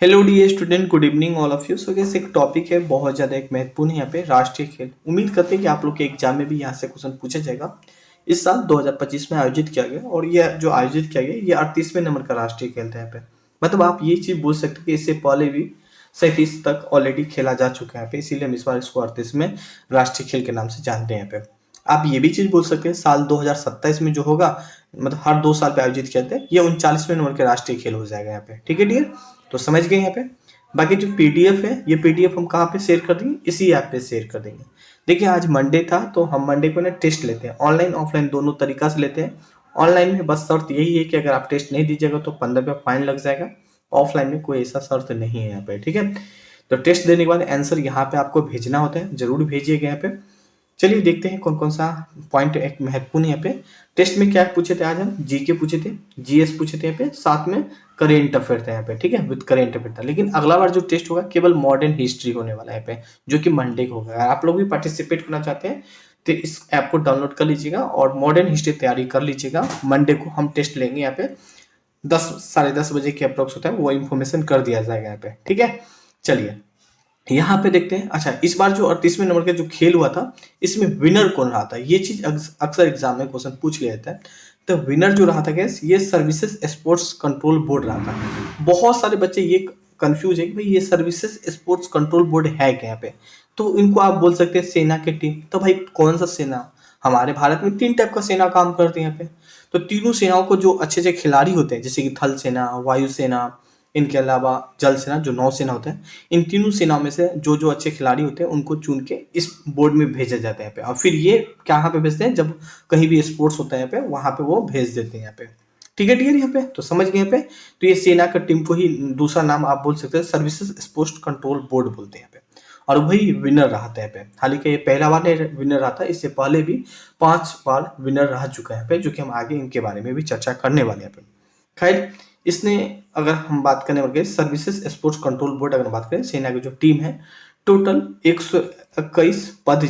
Hello dear student, good evening all of you. So gas एक topic है बहुत ज़्यादा एक महत्वपूर्ण है यहाँ पे, राष्ट्रीय खेल। उम्मीद करते हैं कि आप लोग के एग्जाम में भी यहाँ से क्वेश्चन पूछा जाएगा। इस साल 2025 में आयोजित किया गया और ये जो आयोजित किया गया ये 38वें नंबर का राष्ट्रीय खेल था यहाँ पे। मतलब आप ये चीज़ बोल सकते हैं कि इससे पहले भी 37 तक ऑलरेडी खेला जा चुका है यहाँ पे, इसीलिए हम इस बार इसको 38वें राष्ट्रीय खेल के नाम से जानते हैं यहाँ पे। आप ये भी चीज़ बोल सकते हैं साल 2027 में जो होगा, मतलब हर 2 साल पे आयोजित किया जाता है, ये 39वें नंबर के राष्ट्रीय खेल हो जाएगा यहाँ पे। ठीक है डियर, तो समझ गए यहाँ पे। बाकी जो पीडीएफ है, ये पीडीएफ हम कहाँ पे शेयर कर देंगे, इसी ऐप पे शेयर कर देंगे। देखिए आज मंडे था तो हम मंडे को ना टेस्ट लेते हैं, ऑनलाइन ऑफलाइन दोनों तरीका से लेते हैं। ऑनलाइन में बस शर्त यही है कि अगर आप टेस्ट नहीं दीजिएगा तो 15 रुपये फाइन लग जाएगा। ऑफलाइन में कोई ऐसा शर्त नहीं है यहाँ पे। ठीक है, तो टेस्ट देने के बाद आंसर यहाँ पे आपको भेजना होता है, जरूर भेजिएगा यहाँ पे। चलिए देखते हैं कौन कौन सा पॉइंट एक महत्वपूर्ण यहाँ पे। टेस्ट में क्या पूछे थे आज हम, जीके पूछे थे, जीएस पूछे थे यहाँ पे, साथ में करेंट अफेयर था यहाँ पे। ठीक है, विद करेंट अफेयर था। लेकिन अगला बार जो टेस्ट होगा केवल मॉडर्न हिस्ट्री होने वाला है यहाँ पे, जो कि मंडे को होगा। अगर आप लोग भी पार्टिसिपेट करना चाहते हैं तो इस ऐप को डाउनलोड कर लीजिएगा और मॉडर्न हिस्ट्री तैयारी कर लीजिएगा। मंडे को हम टेस्ट लेंगे यहाँ पे 10 साढ़े 10 बजे के अप्रोक्स होता है, वो इन्फॉर्मेशन कर दिया जाएगा यहाँ पे। ठीक है, चलिए यहाँ पे देखते हैं। अच्छा, इस बार जो 38वें नंबर का जो खेल हुआ था, इसमें विनर कौन रहा था, ये चीज अक्सर एग्जाम में क्वेश्चन पूछ लिया जाता है। तो विनर जो रहा था गैस, ये सर्विसेज स्पोर्ट्स कंट्रोल बोर्ड रहा था। बहुत सारे बच्चे ये कंफ्यूज है कि भाई ये सर्विसेज स्पोर्ट्स कंट्रोल बोर्ड है क्या यहाँ पे। तो इनको आप बोल सकते हैं सेना की टीम। तो भाई कौन सा सेना, हमारे भारत में 3 टाइप का सेना काम करती है यहाँ पे। तो तीनों सेनाओं को जो अच्छे अच्छे खिलाड़ी होते हैं, जैसे कि थल सेना, वायु सेना, इनके अलावा जल सेना जो नौसेना होता है, इन तीनों सेनाओं में से जो जो अच्छे खिलाड़ी होते हैं उनको चुन के इस बोर्ड में भेजा जाता है यहाँ पे। और फिर ये कहाँ पे भेजते हैं, जब कहीं भी स्पोर्ट्स होता है यहाँ पे, वहां पे वो भेज देते हैं यहाँ पे। ठीक है डियर, यहाँ पे तो समझ गए यहाँ पे। तो ये सेना का टीम को ही दूसरा नाम आप बोल सकते हैं सर्विसेज स्पोर्ट्स कंट्रोल बोर्ड बोलते हैं यहाँ पे। और वही विनर रहा था यहाँ पे। हालांकि ये पहला बार विनर रहा था, इससे पहले भी 5 बार विनर रह चुका है यहाँ पे, जो कि हम आगे इनके बारे में भी चर्चा करने वाले हैं यहाँ पे। खैर, इसने अगर हम बात करने वाले सर्विसेज स्पोर्ट्स कंट्रोल बोर्ड, अगर बात करें सेना की जो टीम है, टोटल 121 पदक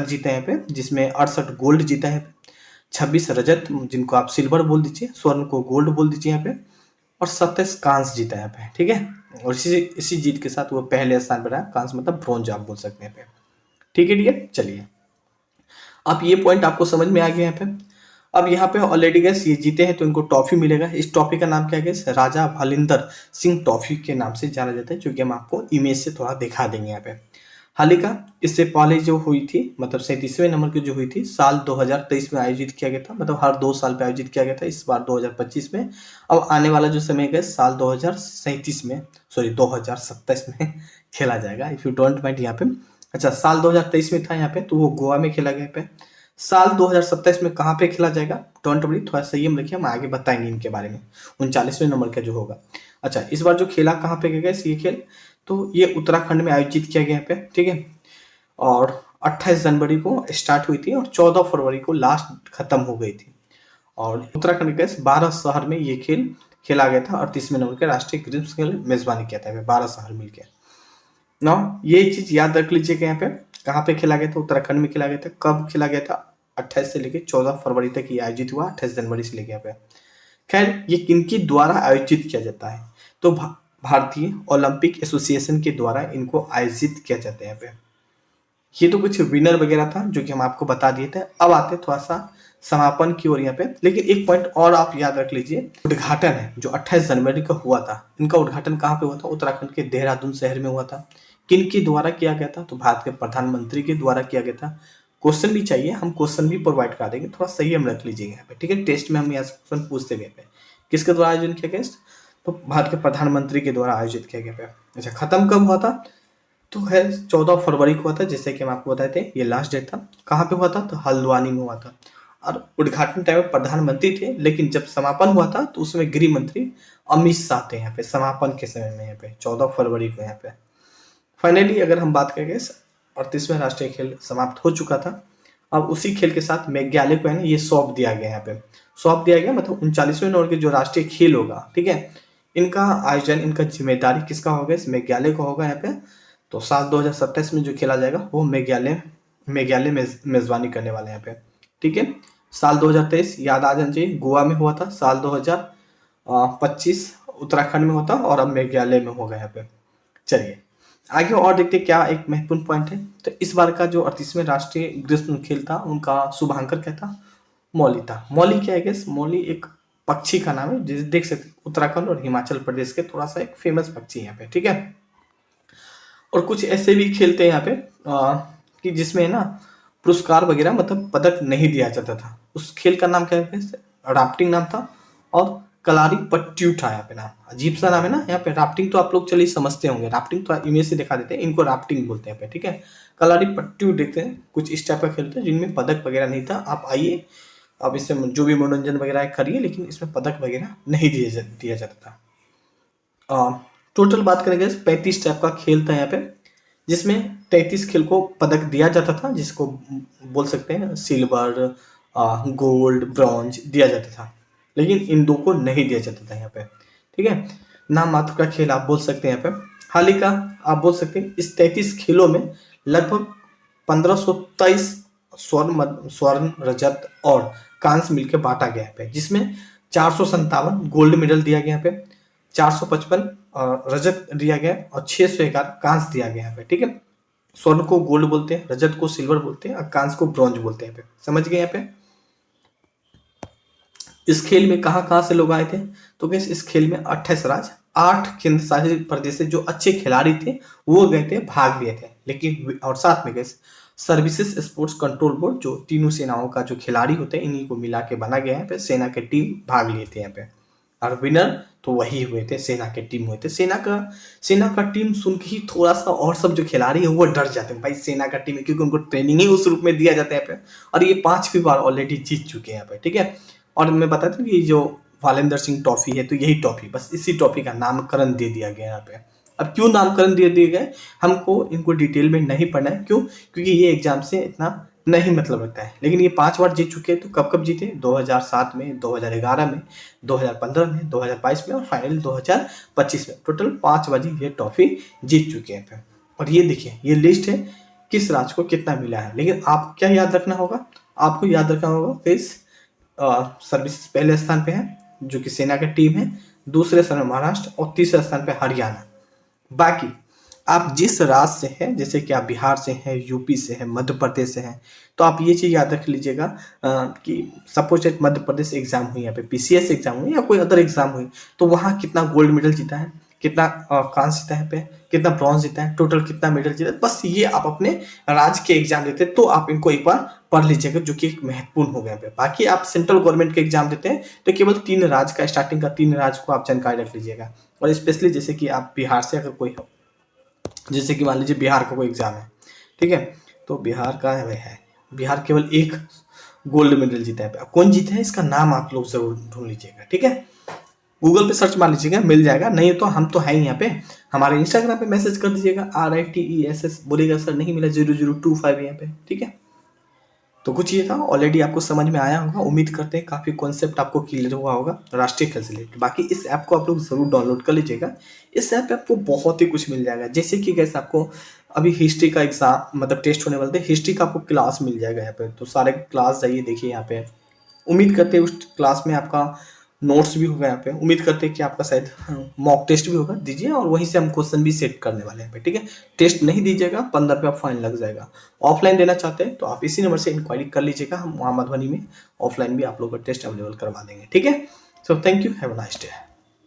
जीते हैं यहाँ पे, जिसमें 68 गोल्ड जीता है, 26 रजत जिनको आप सिल्वर बोल दीजिए, स्वर्ण को गोल्ड बोल दीजिए यहाँ पे, और 27 कांस्य जीता है यहाँ पे। ठीक है, और इसी जीत के साथ वो पहले स्थान पर रहा। कांस्य मतलब ब्रॉन्ज आप बोल सकते हैं यहाँ पे। ठीक है डियर, चलिए अब ये पॉइंट आपको समझ में आ गया यहाँ पे। अब यहाँ पे ऑलरेडी गैस ये जीते हैं तो इनको ट्रॉफी मिलेगा। इस ट्रॉफी का नाम क्या है गैस, राजा भालिंदर सिंह ट्रॉफी के नाम से जाना जाता है, जो कि हम आपको इमेज से थोड़ा दिखा देंगे यहाँ पे। हालिका इससे पहले जो हुई थी, मतलब 37वें नंबर की जो हुई थी, साल 2023 में आयोजित किया गया था। मतलब हर 2 साल पे आयोजित किया गया था, इस बार 2025 में। अब आने वाला जो समय है साल 2037 में, सॉरी 2027 में खेला जाएगा, इफ यू डोंट माइंड यहाँ पे। अच्छा, साल 2023 में था यहाँ पे, तो वो गोवा में खेला गया पे। साल 2027 में कहाँ पे खेला जाएगा, डोंट वरी, थोड़ा संयम रखिए, हम आगे बताएंगे इनके बारे में 39वें नंबर का जो होगा। अच्छा, इस बार जो खेला कहाँ पे गया ये खेल, तो ये उत्तराखंड में आयोजित किया गया पे। ठीक है, और 28 जनवरी को स्टार्ट हुई थी और 14 फरवरी को लास्ट खत्म हो गई थी। और उत्तराखंड के 12 शहर में ये खेल खेला गया था। 38वें नंबर के राष्ट्रीय ग्रीष्म खेल मेजबानी किया था 12 शहर मिलकर। ना ये चीज याद रख लीजिएगा यहाँ पे, कहाँ पे खेला गया था, उत्तराखंड में खेला गया था। कब खेला गया था, 28 से लेकर 14 फरवरी तक ये आयोजित हुआ, 28 जनवरी से लेकर यहाँ पे। खैर, ये किनके द्वारा आयोजित किया जाता है, तो भारतीय ओलंपिक एसोसिएशन के द्वारा इनको आयोजित किया जाता है यहाँ पे। ये तो कुछ विनर वगैरह था जो कि हम आपको बता दिए थे। अब आते थोड़ा सा समापन की ओर यहाँ पे। लेकिन एक पॉइंट और आप याद रख लीजिए, उद्घाटन है जो 28 जनवरी को हुआ था, इनका उद्घाटन कहाँ पे हुआ था, उत्तराखंड के देहरादून शहर में हुआ था। किन के द्वारा किया गया था, तो भारत के प्रधानमंत्री के द्वारा किया गया था। क्वेश्चन भी चाहिए, हम क्वेश्चन भी प्रोवाइड करा देंगे, थोड़ा सही हम रख लीजिएगा यहाँ पे। ठीक है, टेस्ट में हम यहाँ से क्वेश्चन पूछते गए पे, किसके द्वारा आयोजन किया गया, तो भारत के प्रधानमंत्री के द्वारा आयोजित किया गया। अच्छा, खत्म कब हुआ था, तो है 14 फरवरी को हुआ था, जैसे कि हम आपको बताए थे, ये लास्ट डेट था। कहाँ पे हुआ था, तो हल्द्वानी में हुआ था। और उद्घाटन टाइम में प्रधानमंत्री थे, लेकिन जब समापन हुआ था तो उसमें गृह मंत्री अमित शाह थे यहाँ पे समापन के समय में, यहाँ पे 14 फरवरी को यहाँ पे। फाइनली अगर हम बात करेंगे, 38वें राष्ट्रीय खेल समाप्त हो चुका था। अब उसी खेल के साथ मेघालय को है ना ये सौंप दिया गया यहाँ पे, सौंप दिया गया, मतलब 39वें नंबर के जो राष्ट्रीय खेल होगा, ठीक है, इनका आयोजन, इनका जिम्मेदारी किसका होगा, इस मेघालय को होगा यहाँ पे। तो साल 2027 में जो खेला जाएगा वो मेघालय मेजबानी करने वाले हैं यहाँ पे। ठीक है, साल 2023 याद आ जाना चाहिए, गोवा में हुआ था। साल 2025 उत्तराखंड में होता और अब मेघालय में होगा यहाँ पे। चलिए आगे और देखते हैं क्या एक महत्वपूर्ण पॉइंट है। तो इस बार का जो 38वें राष्ट्रीय ग्रीष्म खेल था उनका शुभांकर क्या था, मौली था। मौली क्या है गेस, मौली एक पक्षी का नाम है, जिसे देख सकते हैं उत्तराखंड और हिमाचल प्रदेश के थोड़ा सा एक फेमस पक्षी है यहाँ पे, ठीक है। और कुछ ऐसे भी खेलते हैं यहाँ पे कि जिसमें ना पुरस्कार वगैरह मतलब पदक नहीं दिया जाता था। उस खेल का नाम क्या है, राफ्टिंग नाम था और कलारी पट्ट्यू था यहाँ पे नाम। अजीब सा नाम है ना यहाँ पे। राफ्टिंग तो आप लोग चलिए समझते होंगे, राफ्टिंग तो इमेज से दिखा देते हैं, इनको राफ्टिंग बोलते हैं यहाँ पे, ठीक है। कलारी पट्ट्यू देखते हैं, कुछ इस टाइप का खेलते हैं जिनमें पदक वगैरह नहीं था। आप आइए, आप इससे जो भी मनोरंजन वगैरह करिए, लेकिन इसमें पदक वगैरह नहीं दिया जाता था। टोटल बात करेंगे 35 टाइप का खेल था यहाँ पे, जिसमें 33 खेल को पदक दिया जाता था, जिसको बोल सकते हैं सिल्वर, गोल्ड, ब्रॉन्ज दिया जाता था, लेकिन इन दो को नहीं दिया जाता था यहाँ पे, ठीक है। नाम मात्र का खेल आप बोल सकते हैं यहाँ पे। हाल ही का आप बोल सकते हैं इस 33 खेलों में लगभग 1523 स्वर्ण, रजत और कांस्य मिलकर बांटा गया है, जिसमें 457 गोल्ड मेडल दिया गया है, 455 रजत दिया गया और 611 कांस्य दिया गया है, ठीक है। स्वर्ण को गोल्ड बोलते हैं, रजत को सिल्वर बोलते हैं और कांस्य को ब्रॉन्ज बोलते हैं। समझ गए यहाँ पे। इस खेल में कहाँ से लोग आए थे, तो गैस इस खेल में 28 राज्य, 8 केंद्र शासित प्रदेश से जो अच्छे खिलाड़ी थे वो गए थे, भाग लिए थे। लेकिन और साथ में gas services sports control board, जो तीनों सेनाओं का जो खिलाड़ी होते हैं इन्हीं को मिला के बना गया है। सेना के टीम भाग लिए थे यहाँ पे, और विनर तो वही हुए थे, सेना के टीम हुए थे। सेना का टीम सुन के ही थोड़ा सा और सब जो खिलाड़ी है वो डर जाते हैं, भाई सेना का टीम है, क्योंकि उनको ट्रेनिंग ही उस रूप में दिया जाता है यहाँ पे। और ये 5वीं बार ऑलरेडी जीत चुके हैं यहाँ पे, ठीक है। और मैं बताता हूँ कि जो वालेंद्र सिंह ट्रॉफी है, तो यही ट्रॉफी, बस इसी ट्रॉफी का नामकरण दे दिया गया यहाँ पे। अब क्यों नामकरण दे दिए गए, हमको इनको डिटेल में नहीं पढ़ना है, क्यों, क्योंकि ये एग्जाम से इतना नहीं मतलब रखता है। लेकिन ये 5 बार जीत चुके हैं, तो कब कब जीते, 2007 में, 2011 में, 2015 में, 2022 में और फाइनल 2025 में। टोटल 5 बार ये ट्रॉफी जीत चुके हैं। और ये देखिए, ये लिस्ट है किस राज्य को कितना मिला है। लेकिन आपको क्या याद रखना होगा, आपको याद रखना होगा इस सर्विस पहले स्थान पे है जो कि सेना की टीम है, दूसरे स्थान में महाराष्ट्र और तीसरे स्थान पे हरियाणा। बाकी आप जिस राज्य से हैं, जैसे कि आप बिहार से हैं, यूपी से हैं, मध्य प्रदेश से हैं, तो आप ये चीज़ याद रख लीजिएगा कि सपोज एक मध्य प्रदेश एग्जाम हुई, यहाँ पे पीसीएस एग्जाम हुई या कोई अदर एग्जाम हुई, तो वहाँ कितना गोल्ड मेडल जीता है, कितना कांस्य जीता है, पे कितना ब्रॉन्ज जीता है, टोटल कितना मेडल जीता है। बस ये आप अपने राज्य के एग्जाम देते हैं तो आप इनको एक बार पढ़ लीजिएगा, जो कि एक महत्वपूर्ण हो गया। बाकी आप सेंट्रल गवर्नमेंट के एग्जाम देते हैं तो केवल 3 राज्य का, स्टार्टिंग का 3 राज्य को आप जानकारी रख लीजिएगा। और स्पेशली जैसे कि आप बिहार से अगर कोई हो, जैसे कि मान लीजिए बिहार का कोई एग्जाम है, ठीक है, तो बिहार का है बिहार केवल 1 गोल्ड मेडल जीता है। कौन जीता है इसका नाम आप लोग जरूर ढूंढ लीजिएगा, ठीक है। गूगल पे सर्च मार लीजिएगा, मिल जाएगा। नहीं तो हम तो हैं यहाँ पे, हमारे इंस्टाग्राम पे मैसेज कर दीजिएगा, RITESS बोलिएगा सर नहीं मिला 0025 यहाँ पे, ठीक है। तो कुछ ये था, ऑलरेडी आपको समझ में आया होगा। उम्मीद करते हैं काफ़ी कॉन्सेप्ट आपको क्लियर हुआ होगा राष्ट्रीय खेल से रिलेटेड। बाकी इस ऐप को आप लोग जरूर डाउनलोड कर लीजिएगा। इस ऐप पे आपको बहुत ही कुछ मिल जाएगा, जैसे कि कैसे आपको अभी हिस्ट्री का एग्जाम मतलब टेस्ट होने वाले थे, हिस्ट्री का आपको क्लास मिल जाएगा यहाँ पे। तो सारे क्लास जाइए देखिए यहाँ पे। उम्मीद करते हैं उस क्लास में आपका नोट्स भी होगा यहाँ पे। उम्मीद करते हैं कि आपका शायद मॉक टेस्ट भी होगा, दीजिए। और वहीं से हम क्वेश्चन भी सेट करने वाले हैं पे, ठीक है। टेस्ट नहीं दीजिएगा, 15 रुपये फाइन लग जाएगा। ऑफलाइन देना चाहते हैं तो आप इसी नंबर से इंक्वायरी कर लीजिएगा, हम वहाँ मधुबनी में ऑफलाइन भी आप लोग का टेस्ट अवेलेबल करवा देंगे, ठीक है। So thank you, have a nice day.